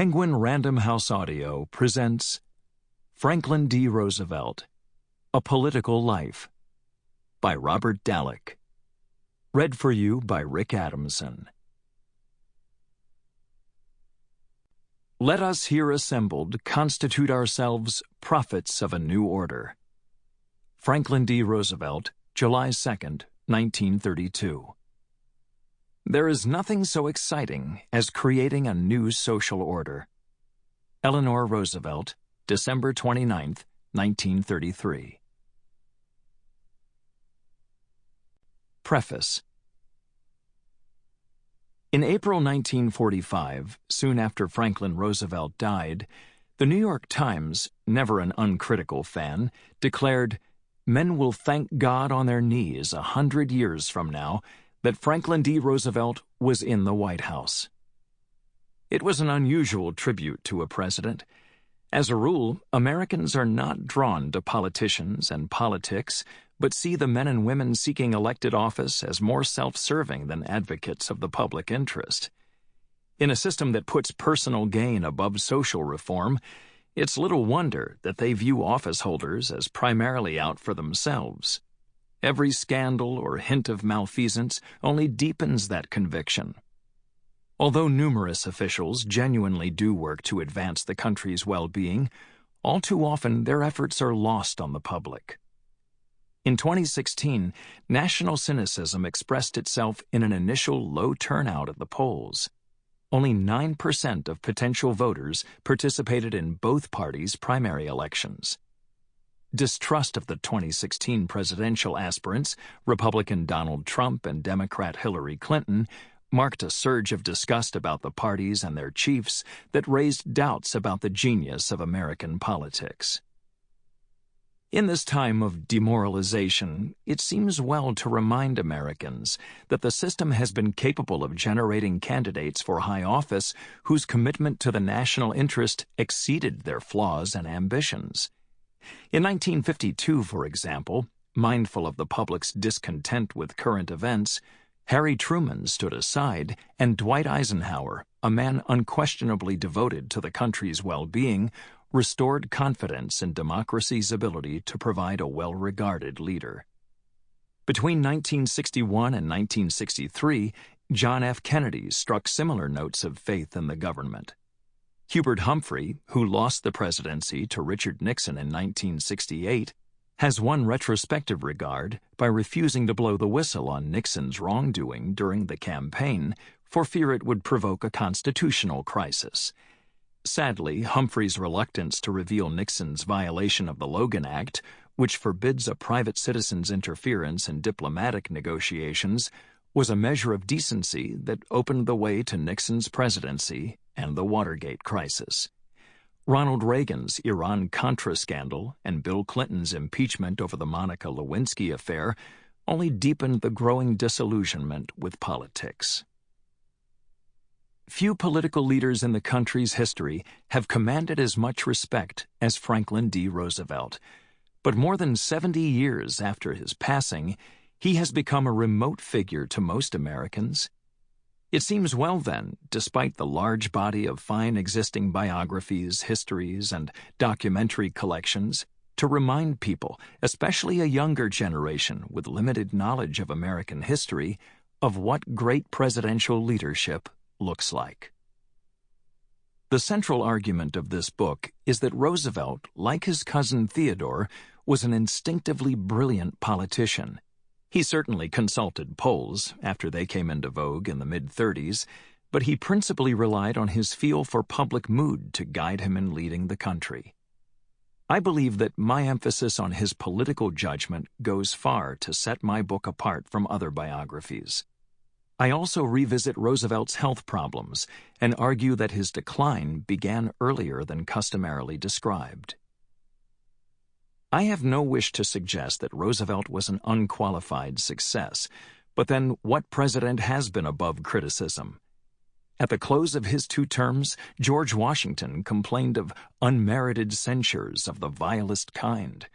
Penguin Random House Audio presents Franklin D. Roosevelt, A Political Life by Robert Dallek. Read for you by Rick Adamson. Let us here assembled constitute ourselves prophets of a new order. Franklin D. Roosevelt, July 2nd, 1932. There is nothing so exciting as creating a new social order. Eleanor Roosevelt, December 29, 1933. Preface. In April 1945, soon after Franklin Roosevelt died, the New York Times, never an uncritical fan, declared, "Men will thank God on their knees 100 years from now that Franklin D. Roosevelt was in the White House." It was an unusual tribute to a president. As a rule, Americans are not drawn to politicians and politics, but see the men and women seeking elected office as more self-serving than advocates of the public interest. In a system that puts personal gain above social reform, it's little wonder that they view office holders as primarily out for themselves. Every scandal or hint of malfeasance only deepens that conviction. Although numerous officials genuinely do work to advance the country's well-being, all too often their efforts are lost on the public. In 2016, national cynicism expressed itself in an initial low turnout at the polls. Only 9% of potential voters participated in both parties' primary elections. Distrust of the 2016 presidential aspirants, Republican Donald Trump and Democrat Hillary Clinton, marked a surge of disgust about the parties and their chiefs that raised doubts about the genius of American politics. In this time of demoralization, it seems well to remind Americans that the system has been capable of generating candidates for high office whose commitment to the national interest exceeded their flaws and ambitions. In 1952, for example, mindful of the public's discontent with current events, Harry Truman stood aside, and Dwight Eisenhower, a man unquestionably devoted to the country's well-being, restored confidence in democracy's ability to provide a well-regarded leader. Between 1961 and 1963, John F. Kennedy struck similar notes of faith in the government. Hubert Humphrey, who lost the presidency to Richard Nixon in 1968, has won retrospective regard by refusing to blow the whistle on Nixon's wrongdoing during the campaign for fear it would provoke a constitutional crisis. Sadly, Humphrey's reluctance to reveal Nixon's violation of the Logan Act, which forbids a private citizen's interference in diplomatic negotiations, was a measure of decency that opened the way to Nixon's presidency and the Watergate crisis. Ronald Reagan's Iran-Contra scandal and Bill Clinton's impeachment over the Monica Lewinsky affair only deepened the growing disillusionment with politics. Few political leaders in the country's history have commanded as much respect as Franklin D. Roosevelt, but more than 70 years after his passing, he has become a remote figure to most Americans. It seems well then, despite the large body of fine existing biographies, histories, and documentary collections, to remind people, especially a younger generation with limited knowledge of American history, of what great presidential leadership looks like. The central argument of this book is that Roosevelt, like his cousin Theodore, was an instinctively brilliant politician. He certainly consulted polls after they came into vogue in the mid-30s, but he principally relied on his feel for public mood to guide him in leading the country. I believe that my emphasis on his political judgment goes far to set my book apart from other biographies. I also revisit Roosevelt's health problems and argue that his decline began earlier than customarily described. I have no wish to suggest that Roosevelt was an unqualified success, but then what president has been above criticism? At the close of his 2 terms, George Washington complained of unmerited censures of the vilest kind.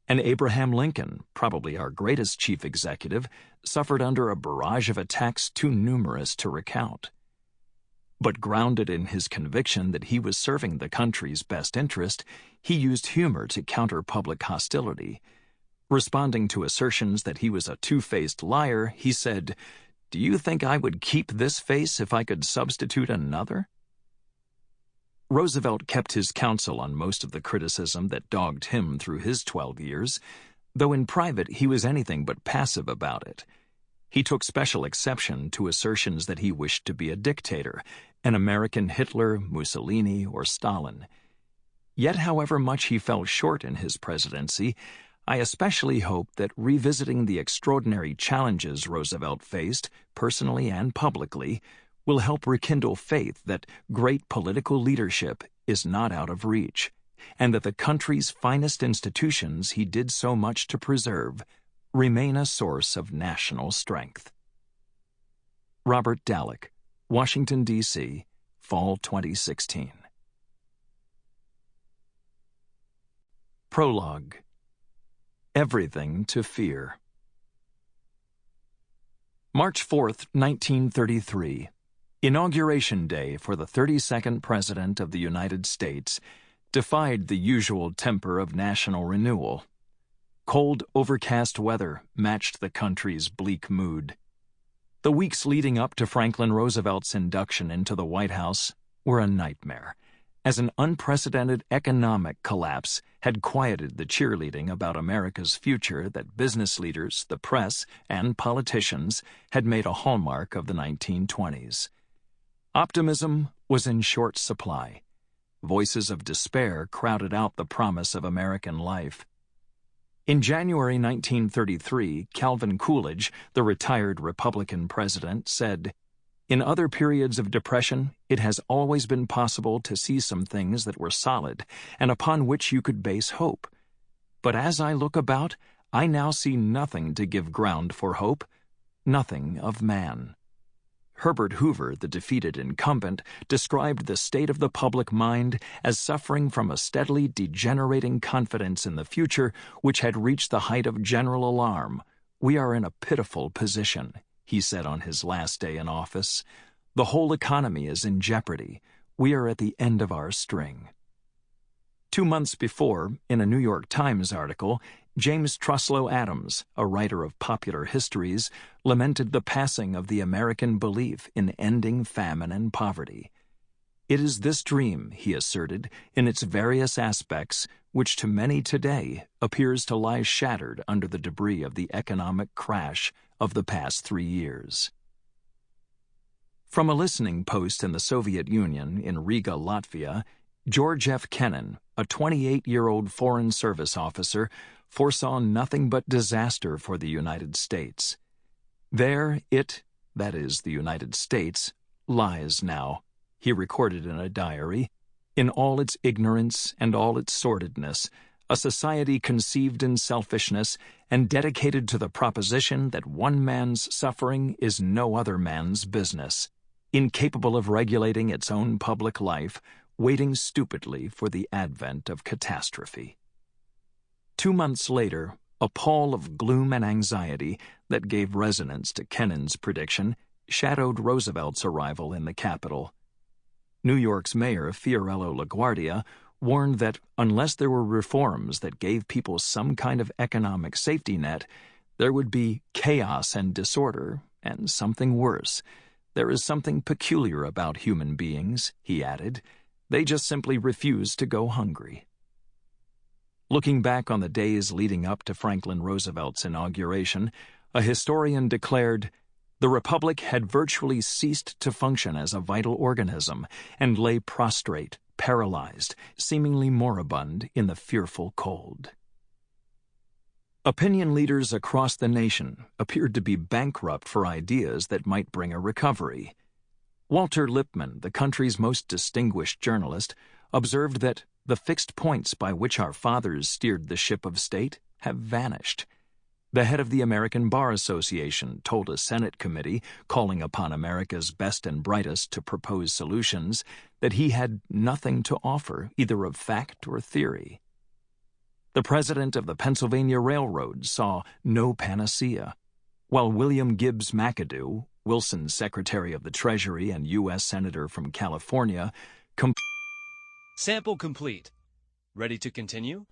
And Abraham Lincoln, probably our greatest chief executive, suffered under a barrage of attacks too numerous to recount. But grounded in his conviction that he was serving the country's best interest, he used humor to counter public hostility. Responding to assertions that he was a two-faced liar, he said, "Do you think I would keep this face if I could substitute another?" Roosevelt kept his counsel on most of the criticism that dogged him through his 12 years, though in private he was anything but passive about it. He took special exception to assertions that he wished to be a dictator, an American Hitler, Mussolini, or Stalin. Yet, however much he fell short in his presidency, I especially hope that revisiting the extraordinary challenges Roosevelt faced, personally and publicly, will help rekindle faith that great political leadership is not out of reach, and that the country's finest institutions he did so much to preserve remain a source of national strength. Robert Dallek, Washington, D.C., Fall 2016. Prologue. Everything to Fear. March 4, 1933. Inauguration Day for the 32nd President of the United States defied the usual temper of national renewal. Cold, overcast weather matched the country's bleak mood. The weeks leading up to Franklin Roosevelt's induction into the White House were a nightmare, as an unprecedented economic collapse had quieted the cheerleading about America's future that business leaders, the press, and politicians had made a hallmark of the 1920s. Optimism was in short supply. Voices of despair crowded out the promise of American life. In January 1933, Calvin Coolidge, the retired Republican president, said, "In other periods of depression, it has always been possible to see some things that were solid and upon which you could base hope. But as I look about, I now see nothing to give ground for hope, nothing of man." Herbert Hoover, the defeated incumbent, described the state of the public mind as suffering from a steadily degenerating confidence in the future which had reached the height of general alarm. "We are in a pitiful position," he said on his last day in office. "The whole economy is in jeopardy. We are at the end of our string." 2 months before, in a New York Times article, James Truslow Adams, a writer of popular histories, lamented the passing of the American belief in ending famine and poverty. "It is this dream," he asserted, "in its various aspects, which to many today appears to lie shattered under the debris of the economic crash of the past 3 years. From a listening post in the Soviet Union in Riga, Latvia, George F. Kennan, a 28-year-old Foreign Service officer, foresaw nothing but disaster for the United States. "There it, that is, the United States, lies now," he recorded in a diary, "in all its ignorance and all its sordidness, a society conceived in selfishness and dedicated to the proposition that one man's suffering is no other man's business, incapable of regulating its own public life, waiting stupidly for the advent of catastrophe." 2 months later, a pall of gloom and anxiety that gave resonance to Kennan's prediction shadowed Roosevelt's arrival in the capital. New York's mayor, Fiorello LaGuardia, warned that unless there were reforms that gave people some kind of economic safety net, there would be chaos and disorder, and something worse. "There is something peculiar about human beings," he added. "They just simply refuse to go hungry." Looking back on the days leading up to Franklin Roosevelt's inauguration, a historian declared, "The Republic had virtually ceased to function as a vital organism and lay prostrate, paralyzed, seemingly moribund in the fearful cold." Opinion leaders across the nation appeared to be bankrupt for ideas that might bring a recovery. Walter Lippmann, the country's most distinguished journalist, observed that the fixed points by which our fathers steered the ship of state have vanished. The head of the American Bar Association told a Senate committee, calling upon America's best and brightest to propose solutions, that he had nothing to offer, either of fact or theory. The president of the Pennsylvania Railroad saw no panacea, while William Gibbs McAdoo, Wilson, Secretary of the Treasury and U.S. Senator from California, Sample complete. Ready to continue?